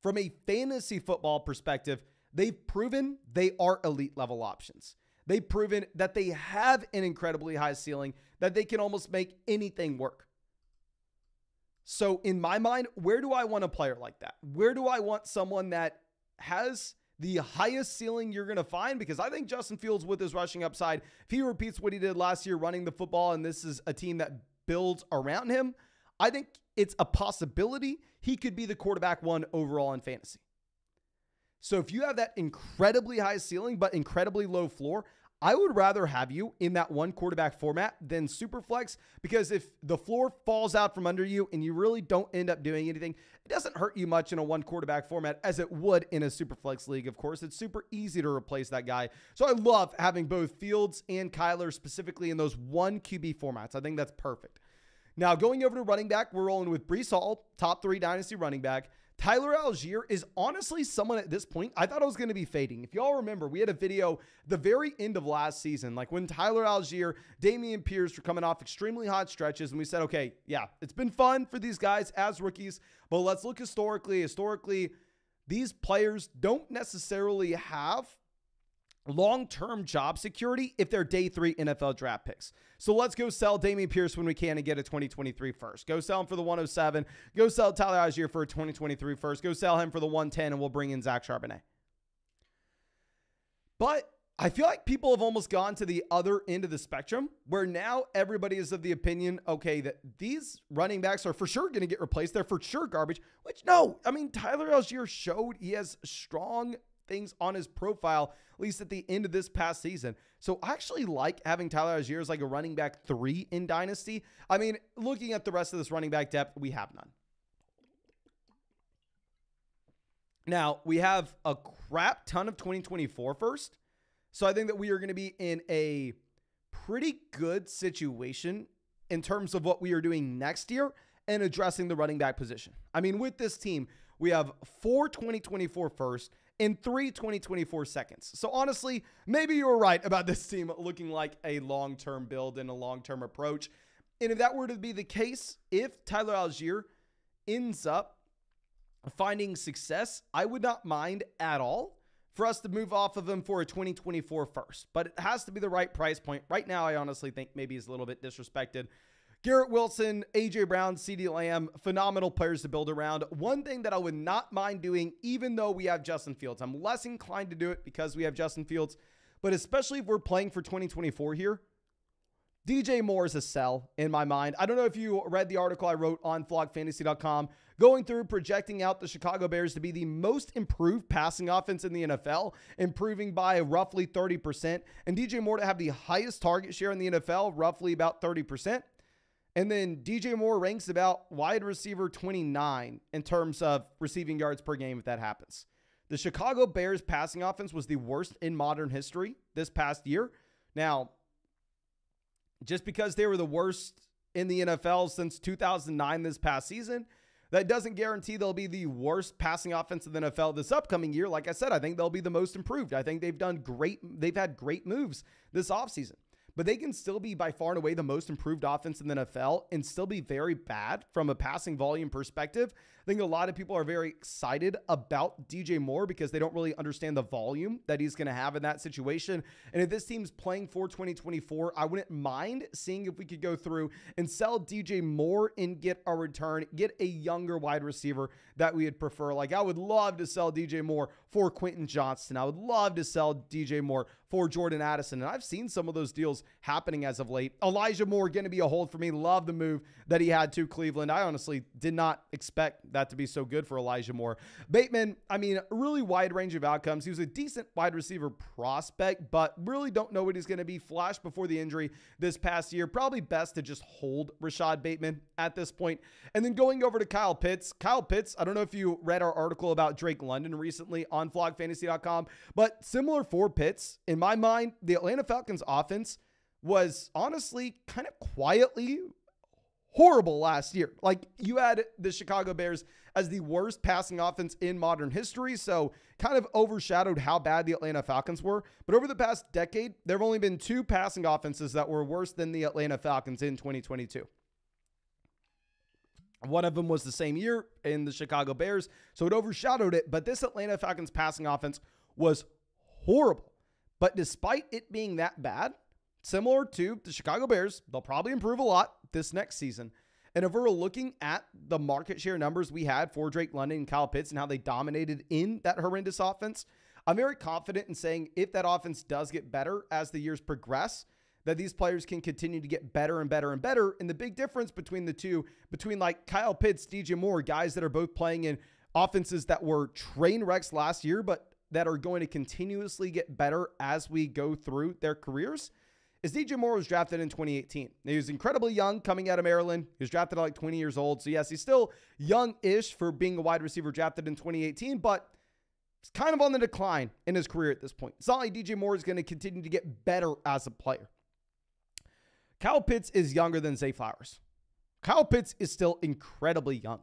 A: from a fantasy football perspective, they've proven they are elite level options. They've proven that they have an incredibly high ceiling, that they can almost make anything work. So in my mind, where do I want a player like that? Where do I want someone that has the highest ceiling you're going to find? Because I think Justin Fields, with his rushing upside, if he repeats what he did last year running the football, and this is a team that builds around him, I think it's a possibility he could be the quarterback 1 overall in fantasy. So if you have that incredibly high ceiling but incredibly low floor, I would rather have you in that 1 quarterback format than super flex, because if the floor falls out from under you and you really don't end up doing anything, it doesn't hurt you much in a 1 quarterback format as it would in a super flex league. Of course, it's super easy to replace that guy. So I love having both Fields and Kyler specifically in those 1 QB formats. I think that's perfect. Now going over to running back, we're rolling with Breece Hall, top 3 Dynasty running back. Tyler Algier is honestly someone at this point I thought I was going to be fading. If y'all remember, we had a video the very end of last season, like when Tyler Algier, Dameon Pierce were coming off extremely hot stretches, and we said, okay, yeah, it's been fun for these guys as rookies, but let's look historically. Historically, these players don't necessarily have long-term job security if they're day 3 NFL draft picks. So let's go sell Dameon Pierce when we can and get a 2023 first. Go sell him for the 107. Go sell Tyler Algier for a 2023 first. Go sell him for the 110, and we'll bring in Zach Charbonnet. But I feel like people have almost gone to the other end of the spectrum where now everybody is of the opinion, okay, that these running backs are for sure going to get replaced. They're for sure garbage, which no, I mean, Tyler Algier showed he has strong things on his profile, at least at the end of this past season. So I actually like having Tyler Algier as like a running back 3 in Dynasty. I mean, looking at the rest of this running back depth, we have none. Now, we have a crap ton of 2024 first. So I think that we are going to be in a pretty good situation in terms of what we are doing next year and addressing the running back position. I mean, with this team, we have 4 2024 first and 3 2024 seconds. So honestly, maybe you were right about this team looking like a long-term build and a long-term approach. And if that were to be the case, if Tyler Algier ends up finding success, I would not mind at all for us to move off of him for a 2024 first. But it has to be the right price point. Right now, I honestly think maybe he's a little bit disrespected. Garrett Wilson, A.J. Brown, CeeDee Lamb, phenomenal players to build around. One thing that I would not mind doing, even though we have Justin Fields, I'm less inclined to do it because we have Justin Fields, but especially if we're playing for 2024 here, DJ Moore is a sell in my mind. I don't know if you read the article I wrote on flogfantasy.com going through projecting out the Chicago Bears to be the most improved passing offense in the NFL, improving by roughly 30%, and DJ Moore to have the highest target share in the NFL, roughly about 30%. And then DJ Moore ranks about wide receiver 29 in terms of receiving yards per game if that happens. The Chicago Bears passing offense was the worst in modern history this past year. Now, just because they were the worst in the NFL since 2009 this past season, that doesn't guarantee they'll be the worst passing offense in the NFL this upcoming year. Like I said, I think they'll be the most improved. I think they've done great. They've had great moves this offseason. But they can still be by far and away the most improved offense in the NFL and still be very bad from a passing volume perspective. I think a lot of people are very excited about DJ Moore because they don't really understand the volume that he's going to have in that situation. And if this team's playing for 2024, I wouldn't mind seeing if we could go through and sell DJ Moore and get a return, get a younger wide receiver that we would prefer. Like I would love to sell DJ Moore for Quentin Johnston. I would love to sell DJ Moore for Jordan Addison. And I've seen some of those deals happening as of late. Elijah Moore going to be a hold for me. Love the move that he had to Cleveland. I honestly did not expect that to be so good for Elijah Moore. Bateman, I mean, a really wide range of outcomes. He was a decent wide receiver prospect, but really don't know what he's going to be. Flashed before the injury this past year. Probably best to just hold Rashad Bateman at this point. And then going over to Kyle Pitts. Kyle Pitts, I don't know if you read our article about Drake London recently on flogfantasy.com, but similar for Pitts, in my mind, the Atlanta Falcons offense was honestly kind of quietly horrible last year. Like you had the Chicago Bears as the worst passing offense in modern history. So kind of overshadowed how bad the Atlanta Falcons were. But over the past decade, there have only been 2 passing offenses that were worse than the Atlanta Falcons in 2022. One of them was the same year in the Chicago Bears. So it overshadowed it. But this Atlanta Falcons passing offense was horrible. But despite it being that bad, similar to the Chicago Bears, they'll probably improve a lot this next season. And if we're looking at the market share numbers we had for Drake London and Kyle Pitts and how they dominated in that horrendous offense, I'm very confident in saying if that offense does get better as the years progress, that these players can continue to get better and better and better. And the big difference between the two, between like Kyle Pitts, DJ Moore, guys that are both playing in offenses that were train wrecks last year, but that are going to continuously get better as we go through their careers, is DJ Moore was drafted in 2018. He was incredibly young coming out of Maryland. He was drafted at like 20 years old. So yes, he's still young-ish for being a wide receiver drafted in 2018, but he's kind of on the decline in his career at this point. It's not like DJ Moore is going to continue to get better as a player. Kyle Pitts is younger than Zay Flowers. Kyle Pitts is still incredibly young.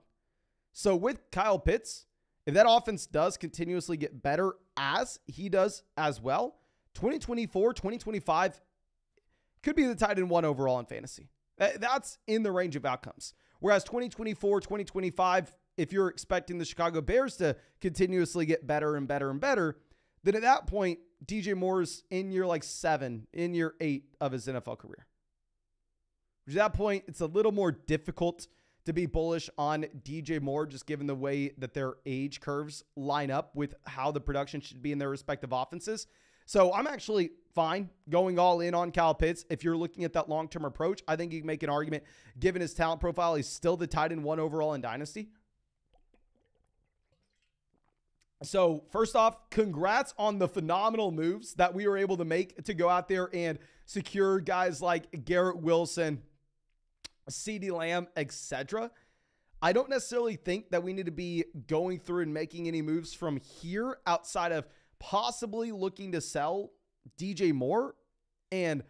A: So with Kyle Pitts, if that offense does continuously get better as he does as well, 2024, 2025 could be the tight end 1 overall in fantasy. That's in the range of outcomes. Whereas 2024, 2025, if you're expecting the Chicago Bears to continuously get better and better and better, then at that point, DJ Moore's in year like 7, in year 8 of his NFL career. At that point, it's a little more difficult to be bullish on DJ Moore, just given the way that their age curves line up with how the production should be in their respective offenses. So I'm actually fine going all in on Kyle Pitts. If you're looking at that long-term approach, I think you can make an argument, given his talent profile, he's still the tight end 1 overall in Dynasty. So first off, congrats on the phenomenal moves that we were able to make to go out there and secure guys like Garrett Wilson, CeeDee Lamb, etc. I don't necessarily think that we need to be going through and making any moves from here outside of possibly looking to sell DJ Moore. And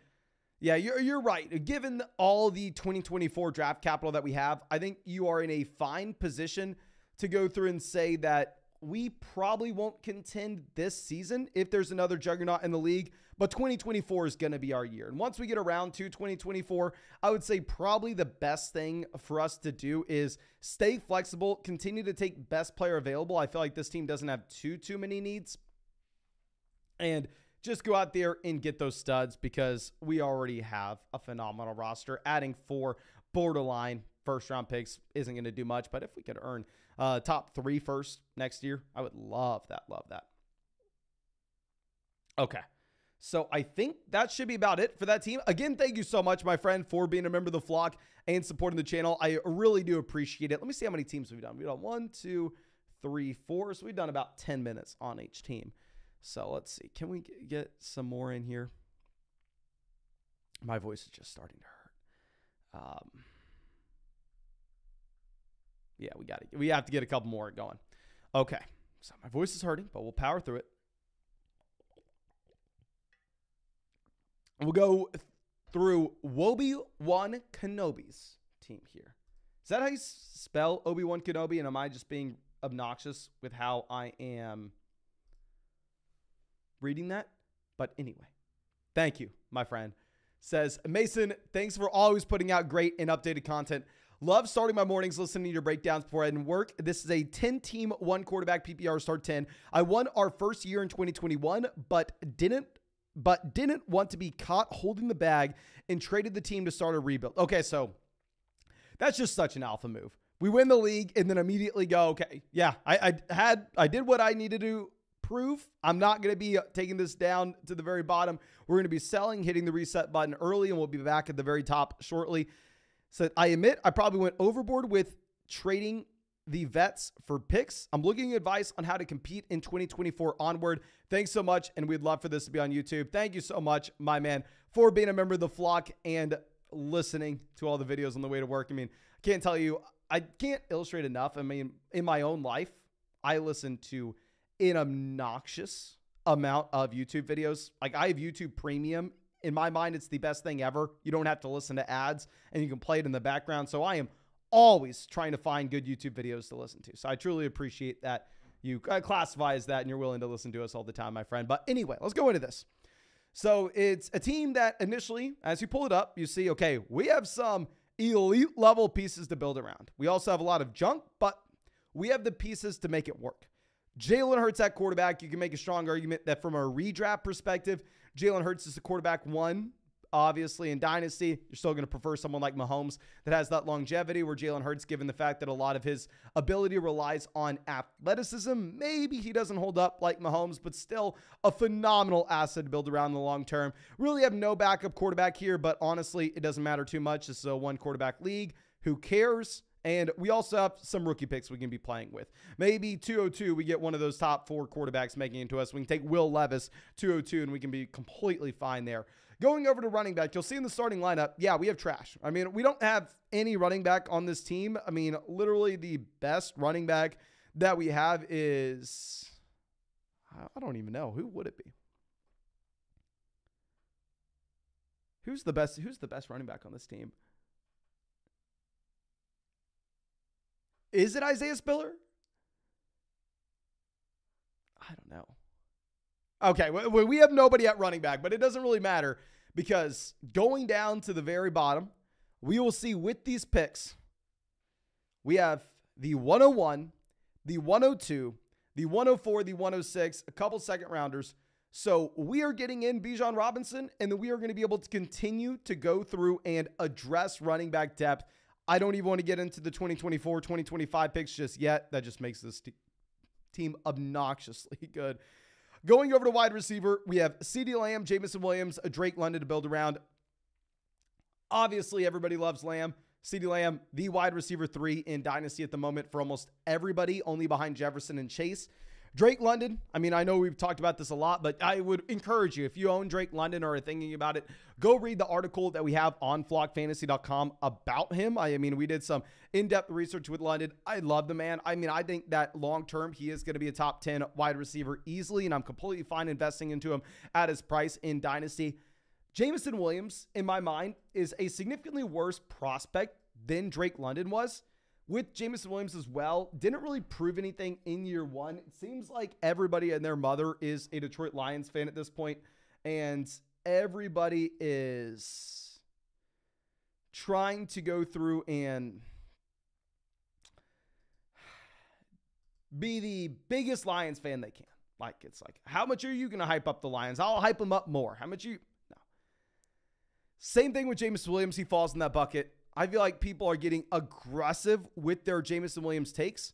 A: yeah, you're right. Given all the 2024 draft capital that we have, I think you are in a fine position to go through and say that we probably won't contend this season if there's another juggernaut in the league, but 2024 is going to be our year. And once we get around to 2024, I would say probably the best thing for us to do is stay flexible, continue to take best player available. I feel like this team doesn't have too many needs, and just go out there and get those studs because we already have a phenomenal roster. Adding 4 borderline first-round picks isn't going to do much, but if we could earn top 3 first next year, I would love that. Love that. Okay. So I think that should be about it for that team. Again, thank you so much, my friend, for being a member of the flock and supporting the channel. I really do appreciate it. Let me see how many teams we've done. We've done 1, 2, 3, 4. So we've done about 10 minutes on each team. So let's see. Can we get some more in here? My voice is just starting to hurt. Yeah, we have to get a couple more going. Okay. So my voice is hurting, but we'll power through it. We'll go through Obi-Wan Kenobi's team here. Is that how you spell Obi-Wan Kenobi? And am I just being obnoxious with how I am reading that? But anyway, thank you, my friend. Says, Mason, thanks for always putting out great and updated content. Love starting my mornings listening to your breakdowns before I head to work. This is a 10-team, 1-quarterback PPR start 10. I won our first year in 2021, but didn't want to be caught holding the bag and traded the team to start a rebuild. Okay, so that's just such an alpha move. We win the league and then immediately go, okay, yeah, I did what I needed to prove. I'm not going to be taking this down to the very bottom. We're going to be selling, hitting the reset button early, and we'll be back at the very top shortly. So I admit I probably went overboard with trading the vets for picks. I'm looking at advice on how to compete in 2024 onward. Thanks so much, and we'd love for this to be on YouTube. Thank you so much, my man, for being a member of the flock and listening to all the videos on the way to work. I mean, I can't tell you, I can't illustrate enough. I mean, in my own life, I listen to an obnoxious amount of YouTube videos. Like, I have YouTube Premium. In my mind, it's the best thing ever. You don't have to listen to ads, and you can play it in the background. So I am always trying to find good YouTube videos to listen to. So I truly appreciate that you classify as that and you're willing to listen to us all the time, my friend. But anyway, let's go into this. So it's a team that initially, as you pull it up, you see, okay, we have some elite level pieces to build around. We also have a lot of junk, but we have the pieces to make it work. Jalen Hurts at quarterback. You can make a strong argument that from a redraft perspective, Jalen Hurts is the quarterback 1. Obviously, in Dynasty, you're still going to prefer someone like Mahomes that has that longevity, where Jalen Hurts, given the fact that a lot of his ability relies on athleticism, maybe he doesn't hold up like Mahomes, but still a phenomenal asset to build around in the long term. Really have no backup quarterback here, but honestly, it doesn't matter too much. This is a 1-quarterback league. Who cares? And we also have some rookie picks we can be playing with. Maybe 202, we get one of those top 4 quarterbacks making it to us. We can take Will Levis, 202, and we can be completely fine there. Going over to running back, you'll see in the starting lineup, yeah, we have trash. I mean, we don't have any running back on this team. I mean, literally the best running back that we have is, I don't even know. Who would it be? Who's the best running back on this team? Is it Isaiah Spiller? I don't know. Okay, we have nobody at running back, but it doesn't really matter because going down to the very bottom, we will see with these picks, we have the 101, the 102, the 104, the 106, a couple second rounders. So we are getting in Bijan Robinson, and then we are going to be able to continue to go through and address running back depth. I don't even want to get into the 2024, 2025 picks just yet. That just makes this team obnoxiously good. Going over to wide receiver, we have CeeDee Lamb, Jameson Williams, Drake London to build around. Obviously, everybody loves Lamb. CeeDee Lamb, the wide receiver 3 in Dynasty at the moment for almost everybody, only behind Jefferson and Chase. Drake London, I mean, I know we've talked about this a lot, but I would encourage you, if you own Drake London or are thinking about it, go read the article that we have on flockfantasy.com about him. I mean, we did some in-depth research with London. I love the man. I mean, I think that long-term, he is going to be a top 10 wide receiver easily, and I'm completely fine investing into him at his price in Dynasty. Jameson Williams, in my mind, is a significantly worse prospect than Drake London was. With Jameson Williams as well, didn't really prove anything in year one. It seems like everybody and their mother is a Detroit Lions fan at this point, and everybody is trying to go through and be the biggest Lions fan they can. Like, it's like, how much are you going to hype up the Lions? I'll hype them up more. How much you? No. Same thing with Jameson Williams. He falls in that bucket. I feel like people are getting aggressive with their Jameson Williams takes.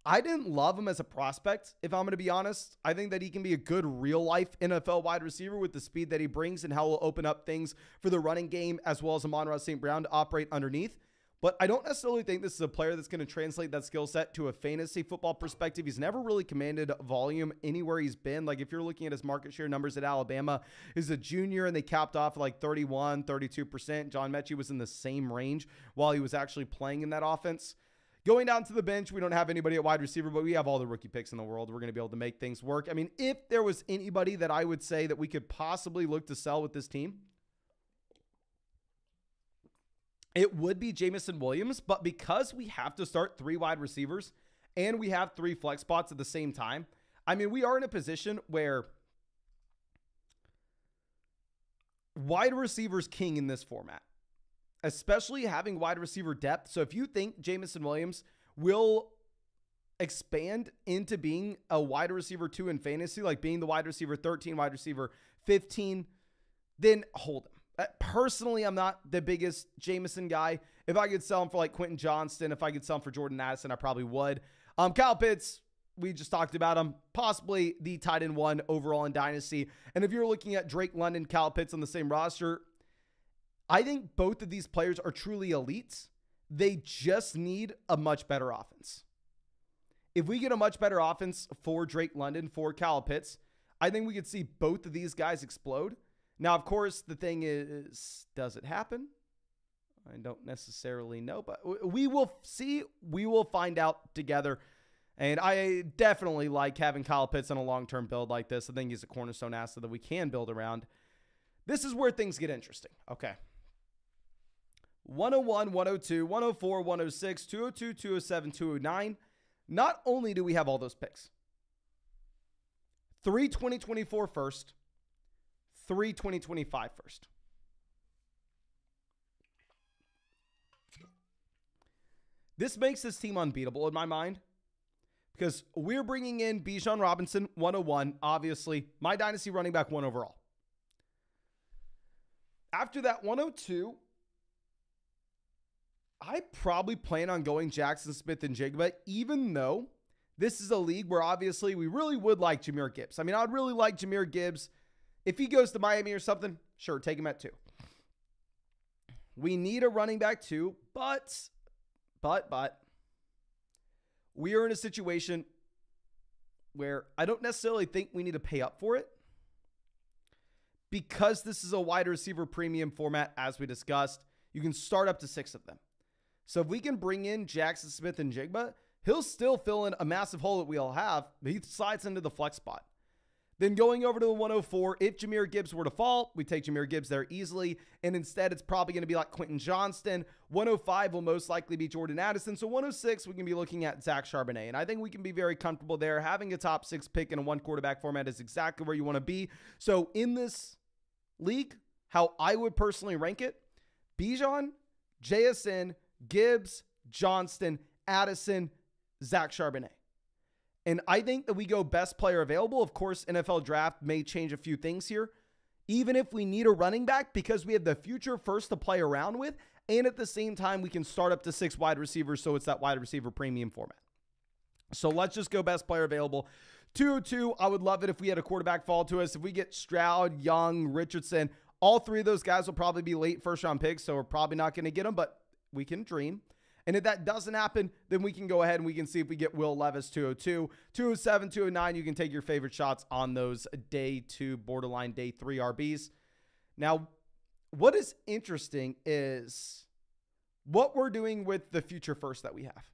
A: I didn't love him as a prospect, if I'm going to be honest. I think that he can be a good real-life NFL wide receiver with the speed that he brings and how he'll open up things for the running game as well as Amon-Ra St. Brown to operate underneath. But I don't necessarily think this is a player that's going to translate that skill set to a fantasy football perspective. He's never really commanded volume anywhere he's been. Like, if you're looking at his market share numbers at Alabama, he's a junior and they capped off at like 31, 32%. John Mechie was in the same range while he was actually playing in that offense. Going down to the bench, we don't have anybody at wide receiver, but we have all the rookie picks in the world. We're going to be able to make things work. I mean, if there was anybody that I would say that we could possibly look to sell with this team, it would be Jameson Williams, but because we have to start 3 wide receivers and we have 3 flex spots at the same time, I mean, we are in a position where wide receivers king in this format, especially having wide receiver depth. So if you think Jameson Williams will expand into being a wide receiver 2 in fantasy, like being the wide receiver 13, wide receiver 15, then hold him. Personally, I'm not the biggest Jameson guy. If I could sell him for like Quentin Johnston, if I could sell him for Jordan Addison, I probably would. Kyle Pitts, we just talked about him, possibly the tight end 1 overall in Dynasty. And if you're looking at Drake London, Kyle Pitts on the same roster, I think both of these players are truly elites. They just need a much better offense. If we get a much better offense for Drake London, for Kyle Pitts, I think we could see both of these guys explode. Now, of course, the thing is, does it happen? I don't necessarily know, but we will see. We will find out together. And I definitely like having Kyle Pitts on a long-term build like this. I think he's a cornerstone asset that we can build around. This is where things get interesting. Okay. 101, 102, 104, 106, 202, 207, 209. Not only do we have all those picks, 3 2024 first, 3 2025 first. This makes this team unbeatable in my mind because we're bringing in Bijan Robinson, 101, obviously. My Dynasty running back 1 overall. After that 102, I probably plan on going Jackson Smith and Jigba, even though this is a league where obviously we really would like Jahmyr Gibbs. I mean, I'd really like Jahmyr Gibbs. If he goes to Miami or something, sure, take him at 2. We need a running back 2, but we are in a situation where I don't necessarily think we need to pay up for it because this is a wide receiver premium format, as we discussed. You can start up to 6 of them. So if we can bring in Jackson Smith and Jigba, he'll still fill in a massive hole that we all have, but he slides into the flex spot. Then going over to the 104, if Jahmyr Gibbs were to fall, we take Jahmyr Gibbs there easily. And instead, it's probably going to be like Quentin Johnston. 105 will most likely be Jordan Addison. So 106, we can be looking at Zach Charbonnet. And I think we can be very comfortable there. Having a top 6 pick in a 1 quarterback format is exactly where you want to be. So in this league, how I would personally rank it, Bijan, JSN, Gibbs, Johnston, Addison, Zach Charbonnet. And I think that we go best player available. Of course, NFL draft may change a few things here. Even if we need a running back because we have the future first to play around with. And at the same time, we can start up to 6 wide receivers. So it's that wide receiver premium format. So let's just go best player available. 202, I would love it if we had a quarterback fall to us. If we get Stroud, Young, Richardson, all three of those guys will probably be late first-round picks, so we're probably not going to get them, but we can dream. And if that doesn't happen, then we can go ahead and we can see if we get Will Levis 202. 207, 209, you can take your favorite shots on those day 2, borderline day 3 RBs. Now, what is interesting is what we're doing with the future first that we have.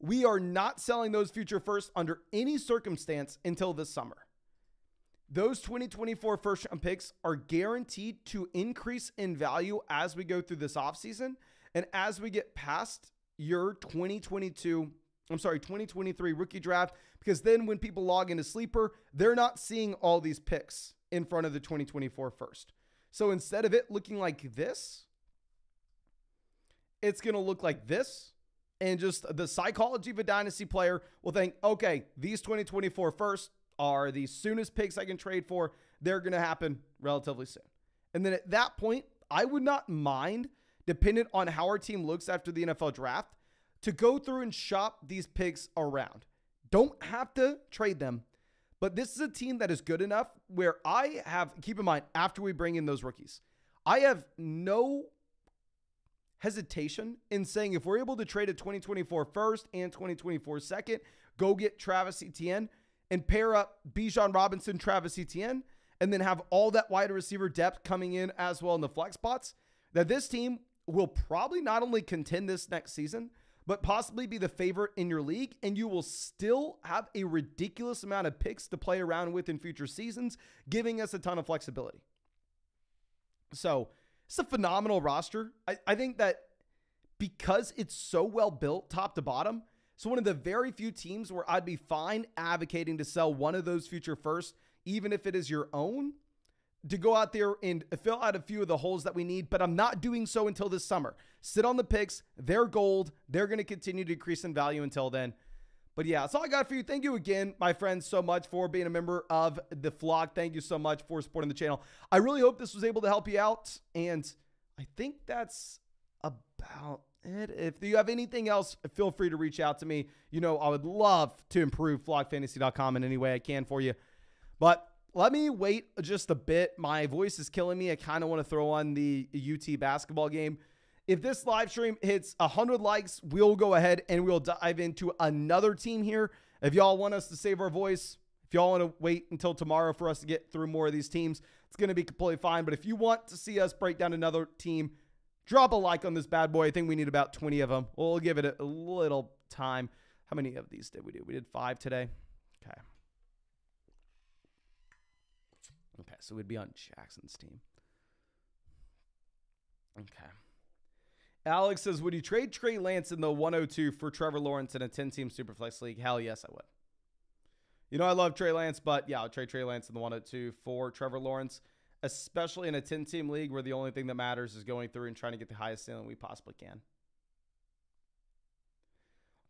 A: We are not selling those future first under any circumstance until this summer. Those 2024 first round picks are guaranteed to increase in value as we go through this offseason and as we get past your 2023 rookie draft, because then when people log into Sleeper, they're not seeing all these picks in front of the 2024 first. So instead of it looking like this, it's going to look like this. And just the psychology of a Dynasty player will think, okay, these 2024 first are the soonest picks I can trade for. They're going to happen relatively soon. And then at that point, I would not mind, dependent on how our team looks after the NFL draft, to go through and shop these picks around. Don't have to trade them, but this is a team that is good enough where I have, keep in mind, after we bring in those rookies, I have no hesitation in saying if we're able to trade a 2024 first and 2024 second, go get Travis Etienne and pair up Bijan Robinson, Travis Etienne, and then have all that wide receiver depth coming in as well in the flex spots, that this team will probably not only contend this next season, but possibly be the favorite in your league, and you will still have a ridiculous amount of picks to play around with in future seasons, giving us a ton of flexibility. So it's a phenomenal roster. I think that because it's so well built top to bottom, it's one of the very few teams where I'd be fine advocating to sell one of those future first, even if it is your own, to go out there and fill out a few of the holes that we need, but I'm not doing so until this summer. Sit on the picks. They're gold. They're going to continue to increase in value until then. But yeah, that's all I got for you. Thank you again, my friends, so much for being a member of the flock. Thank you so much for supporting the channel. I really hope this was able to help you out, and I think that's about it. If you have anything else, feel free to reach out to me. You know, I would love to improve flockfantasy.com in any way I can for you. But let me wait just a bit. My voice is killing me. I kind of want to throw on the UT basketball game. If this live stream hits 100 likes, we'll go ahead and we'll dive into another team here. If y'all want us to save our voice, if y'all want to wait until tomorrow for us to get through more of these teams, it's going to be completely fine. But if you want to see us break down another team, drop a like on this bad boy. I think we need about 20 of them. We'll give it a little time. How many of these did we do? We did 5 today. Okay. Okay, so we'd be on Jackson's team. Okay. Alex says, would you trade Trey Lance in the 102 for Trevor Lawrence in a 10-team Superflex league? Hell yes, I would. You know I love Trey Lance, but yeah, I'll trade Trey Lance in the 102 for Trevor Lawrence, especially in a 10-team league where the only thing that matters is going through and trying to get the highest ceiling we possibly can.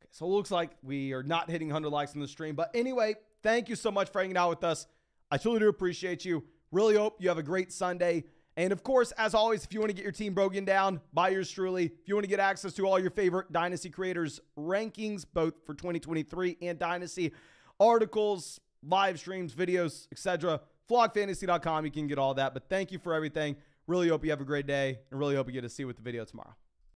A: Okay, so it looks like we are not hitting 100 likes on the stream. But anyway, thank you so much for hanging out with us. I truly do appreciate you. Really hope you have a great Sunday. And of course, as always, if you want to get your team broken down by yours truly, if you want to get access to all your favorite Dynasty creators' rankings, both for 2023 and Dynasty, articles, live streams, videos, etc., flockfantasy.com, you can get all that. But thank you for everything. Really hope you have a great day, and really hope you get to see you with the video tomorrow.